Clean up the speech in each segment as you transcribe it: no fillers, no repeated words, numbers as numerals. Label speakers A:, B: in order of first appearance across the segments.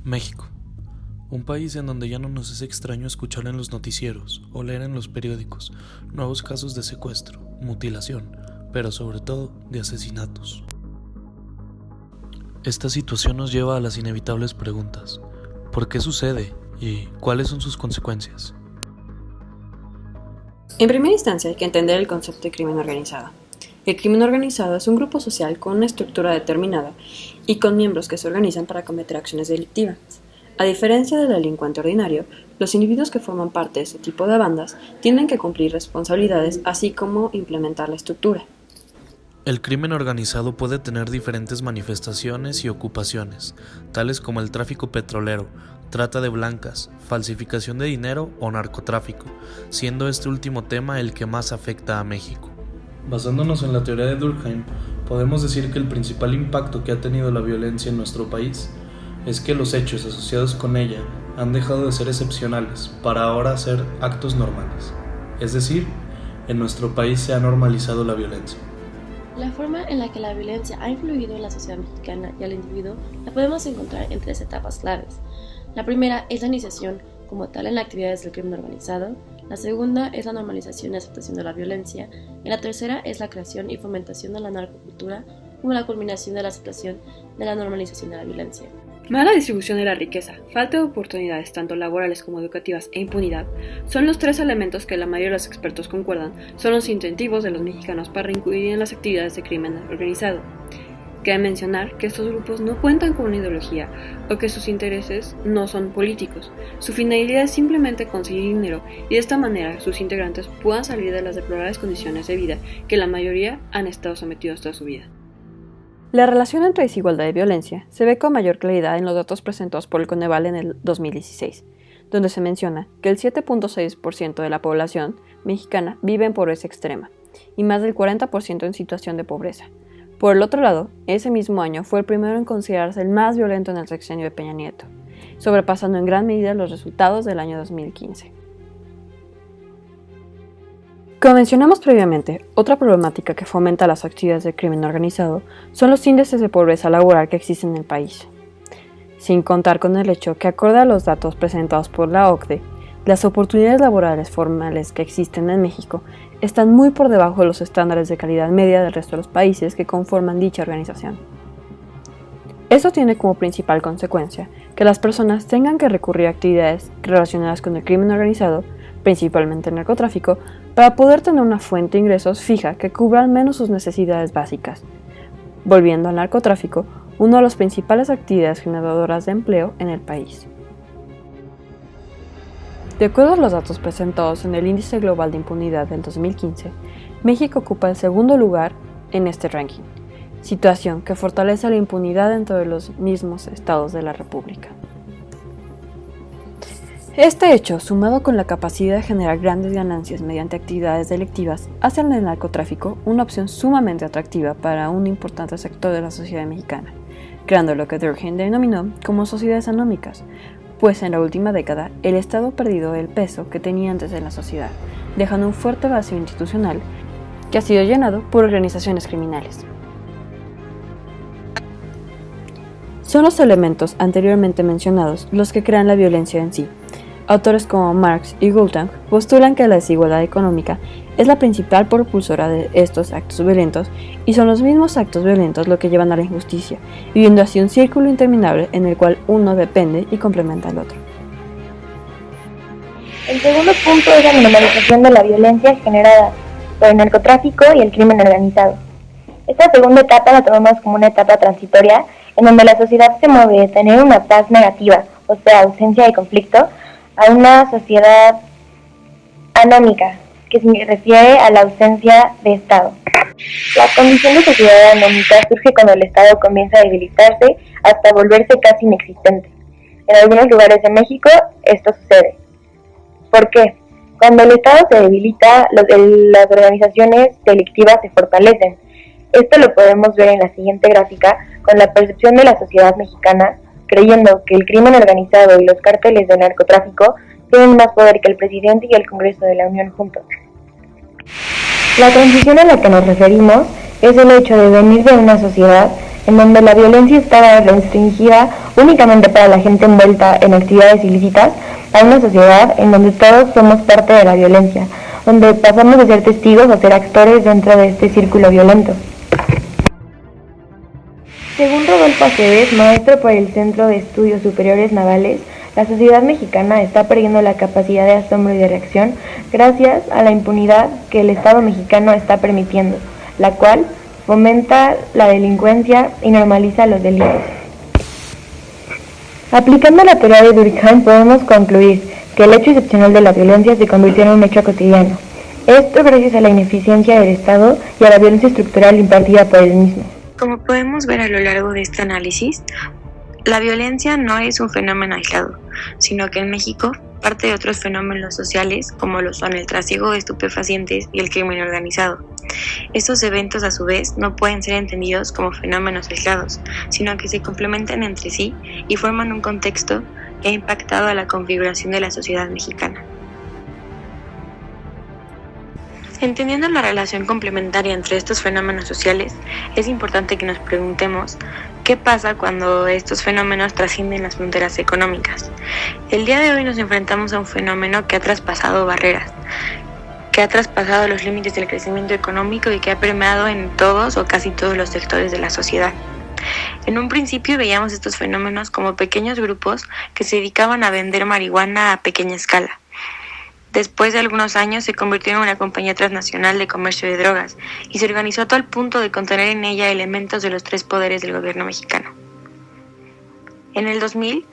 A: México, un país en donde ya no nos es extraño escuchar en los noticieros o leer en los periódicos nuevos casos de secuestro, mutilación, pero sobre todo de asesinatos. Esta situación nos lleva a las inevitables preguntas: ¿por qué sucede y cuáles son sus consecuencias?
B: En primera instancia hay que entender el concepto de crimen organizado. El crimen organizado es un grupo social con una estructura determinada y con miembros que se organizan para cometer acciones delictivas. A diferencia del delincuente ordinario, los individuos que forman parte de este tipo de bandas tienen que cumplir responsabilidades así como implementar la estructura.
A: El crimen organizado puede tener diferentes manifestaciones y ocupaciones, tales como el tráfico petrolero, trata de blancas, falsificación de dinero o narcotráfico, siendo este último tema el que más afecta a México. Basándonos en la teoría de Durkheim, podemos decir que el principal impacto que ha tenido la violencia en nuestro país es que los hechos asociados con ella han dejado de ser excepcionales para ahora ser actos normales. Es decir, en nuestro país se ha normalizado la violencia.
C: La forma en la que la violencia ha influido en la sociedad mexicana y al individuo la podemos encontrar en tres etapas claves. La primera es la iniciación como tal en las actividades del crimen organizado, la segunda es la normalización y aceptación de la violencia, y la tercera es la creación y fomentación de la narcocultura como la culminación de la aceptación de la normalización de la violencia.
B: Mala distribución de la riqueza, falta de oportunidades tanto laborales como educativas e impunidad son los tres elementos que la mayoría de los expertos concuerdan son los incentivos de los mexicanos para incluir en las actividades de crimen organizado. Cabe mencionar que estos grupos no cuentan con una ideología o que sus intereses no son políticos. Su finalidad es simplemente conseguir dinero y de esta manera sus integrantes puedan salir de las deplorables condiciones de vida que la mayoría han estado sometidos toda su vida. La relación entre desigualdad y violencia se ve con mayor claridad en los datos presentados por el Coneval en el 2016, donde se menciona que el 7.6% de la población mexicana vive en pobreza extrema y más del 40% en situación de pobreza. Por el otro lado, ese mismo año fue el primero en considerarse el más violento en el sexenio de Peña Nieto, sobrepasando en gran medida los resultados del año 2015. Como mencionamos previamente, otra problemática que fomenta las actividades del crimen organizado son los índices de pobreza laboral que existen en el país. Sin contar con el hecho que, acorde a los datos presentados por la OCDE, las oportunidades laborales formales que existen en México están muy por debajo de los estándares de calidad media del resto de los países que conforman dicha organización. Esto tiene como principal consecuencia que las personas tengan que recurrir a actividades relacionadas con el crimen organizado, principalmente el narcotráfico, para poder tener una fuente de ingresos fija que cubra al menos sus necesidades básicas, volviendo al narcotráfico una de las principales actividades generadoras de empleo en el país. De acuerdo a los datos presentados en el Índice Global de Impunidad del 2015, México ocupa el segundo lugar en este ranking, situación que fortalece la impunidad dentro de los mismos estados de la República. Este hecho, sumado con la capacidad de generar grandes ganancias mediante actividades delictivas, hace al narcotráfico una opción sumamente atractiva para un importante sector de la sociedad mexicana, creando lo que Durkheim denominó como sociedades anómicas, pues en la última década el Estado ha perdido el peso que tenía antes en la sociedad, dejando un fuerte vacío institucional que ha sido llenado por organizaciones criminales. Son los elementos anteriormente mencionados los que crean la violencia en sí. Autores como Marx y Galtung postulan que la desigualdad económica es la principal propulsora de estos actos violentos y son los mismos actos violentos lo que llevan a la injusticia, viviendo así un círculo interminable en el cual uno depende y complementa al otro.
D: El segundo punto es la normalización de la violencia generada por el narcotráfico y el crimen organizado. Esta segunda etapa la tomamos como una etapa transitoria en donde la sociedad se mueve de tener una paz negativa, o sea, ausencia de conflicto, a una sociedad anómica, que se refiere a la ausencia de Estado. La condición de sociedad anómica surge cuando el Estado comienza a debilitarse hasta volverse casi inexistente. En algunos lugares de México esto sucede. ¿Por qué? Cuando el Estado se debilita, las organizaciones delictivas se fortalecen. Esto lo podemos ver en la siguiente gráfica con la percepción de la sociedad mexicana, creyendo que el crimen organizado y los cárteles de narcotráfico tienen más poder que el presidente y el Congreso de la Unión juntos. La transición a la que nos referimos es el hecho de venir de una sociedad en donde la violencia estaba restringida únicamente para la gente envuelta en actividades ilícitas, a una sociedad en donde todos somos parte de la violencia, donde pasamos de ser testigos a ser actores dentro de este círculo violento. Según Rodolfo Aceves, maestro por el Centro de Estudios Superiores Navales, la sociedad mexicana está perdiendo la capacidad de asombro y de reacción gracias a la impunidad que el Estado mexicano está permitiendo, la cual fomenta la delincuencia y normaliza los delitos. Aplicando la teoría de Durkheim podemos concluir que el hecho excepcional de la violencia se convirtió en un hecho cotidiano. Esto gracias a la ineficiencia del Estado y a la violencia estructural impartida por él mismo.
E: Como podemos ver a lo largo de este análisis, la violencia no es un fenómeno aislado, sino que en México parte de otros fenómenos sociales como lo son el trasiego de estupefacientes y el crimen organizado. Estos eventos a su vez no pueden ser entendidos como fenómenos aislados, sino que se complementan entre sí y forman un contexto que ha impactado a la configuración de la sociedad mexicana. Entendiendo la relación complementaria entre estos fenómenos sociales, es importante que nos preguntemos qué pasa cuando estos fenómenos trascienden las fronteras económicas. El día de hoy nos enfrentamos a un fenómeno que ha traspasado barreras, que ha traspasado los límites del crecimiento económico y que ha permeado en todos o casi todos los sectores de la sociedad. En un principio veíamos estos fenómenos como pequeños grupos que se dedicaban a vender marihuana a pequeña escala. Después de algunos años se convirtió en una compañía transnacional de comercio de drogas y se organizó a tal punto de contener en ella elementos de los tres poderes del gobierno mexicano. En el 2000,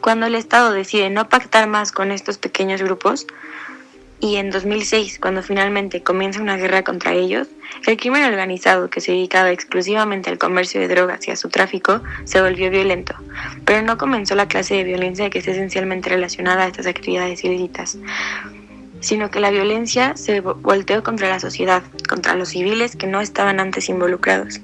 E: cuando el Estado decide no pactar más con estos pequeños grupos, y en 2006, cuando finalmente comienza una guerra contra ellos, el crimen organizado que se dedicaba exclusivamente al comercio de drogas y a su tráfico se volvió violento, pero no comenzó la clase de violencia que es esencialmente relacionada a estas actividades ilícitas, sino que la violencia se volteó contra la sociedad, contra los civiles que no estaban antes involucrados.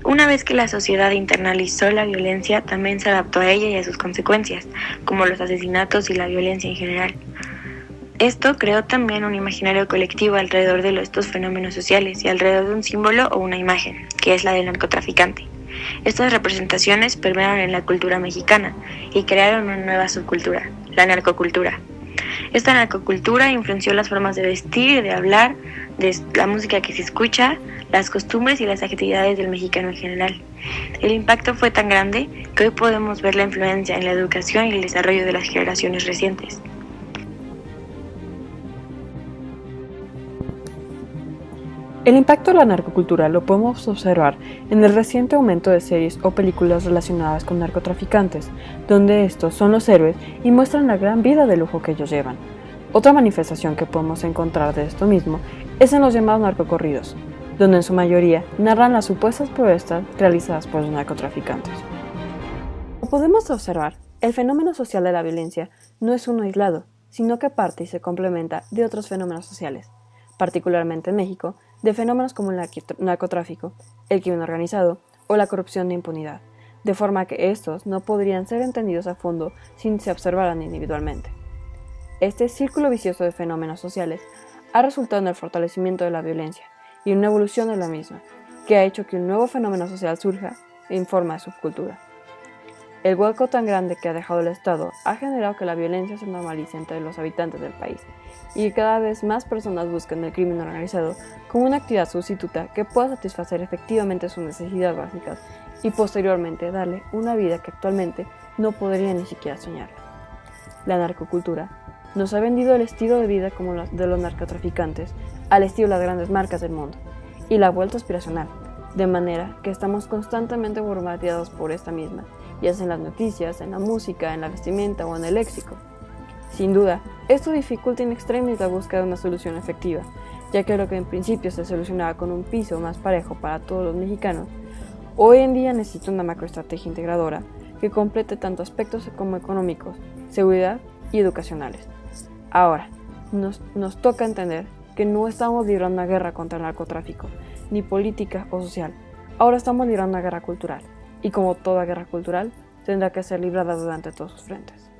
E: Una vez que la sociedad internalizó la violencia, también se adaptó a ella y a sus consecuencias, como los asesinatos y la violencia en general. Esto creó también un imaginario colectivo alrededor de estos fenómenos sociales y alrededor de un símbolo o una imagen, que es la del narcotraficante. Estas representaciones permearon en la cultura mexicana y crearon una nueva subcultura, la narcocultura. Esta narcocultura influenció las formas de vestir y de hablar, de la música que se escucha, las costumbres y las actividades del mexicano en general. El impacto fue tan grande que hoy podemos ver la influencia en la educación y el desarrollo de las generaciones recientes.
B: El impacto de la narcocultura lo podemos observar en el reciente aumento de series o películas relacionadas con narcotraficantes, donde estos son los héroes y muestran la gran vida de lujo que ellos llevan. Otra manifestación que podemos encontrar de esto mismo es en los llamados narcocorridos, donde en su mayoría narran las supuestas proezas realizadas por los narcotraficantes. Como podemos observar, el fenómeno social de la violencia no es uno aislado, sino que parte y se complementa de otros fenómenos sociales, particularmente en México, de fenómenos como el narcotráfico, el crimen organizado o la corrupción de impunidad, de forma que estos no podrían ser entendidos a fondo si se observaran individualmente. Este círculo vicioso de fenómenos sociales ha resultado en el fortalecimiento de la violencia y una evolución de la misma, que ha hecho que un nuevo fenómeno social surja en forma de subcultura. El hueco tan grande que ha dejado el Estado ha generado que la violencia se normalice entre los habitantes del país y que cada vez más personas buscan el crimen organizado como una actividad sustituta que pueda satisfacer efectivamente sus necesidades básicas y posteriormente darle una vida que actualmente no podría ni siquiera soñar. La narcocultura nos ha vendido el estilo de vida como de los narcotraficantes al estilo de las grandes marcas del mundo y la ha vuelto aspiracional, de manera que estamos constantemente bombardeados por esta misma, ya sea en las noticias, en la música, en la vestimenta o en el léxico. Sin duda, esto dificulta in extremis la búsqueda de una solución efectiva, ya que lo que en principio se solucionaba con un piso más parejo para todos los mexicanos, hoy en día necesita una macroestrategia integradora que complete tanto aspectos como económicos, seguridad y educacionales. Ahora, nos toca entender que no estamos librando una guerra contra el narcotráfico, ni política o social. Ahora estamos librando una guerra cultural, y como toda guerra cultural, tendrá que ser librada durante todos sus frentes.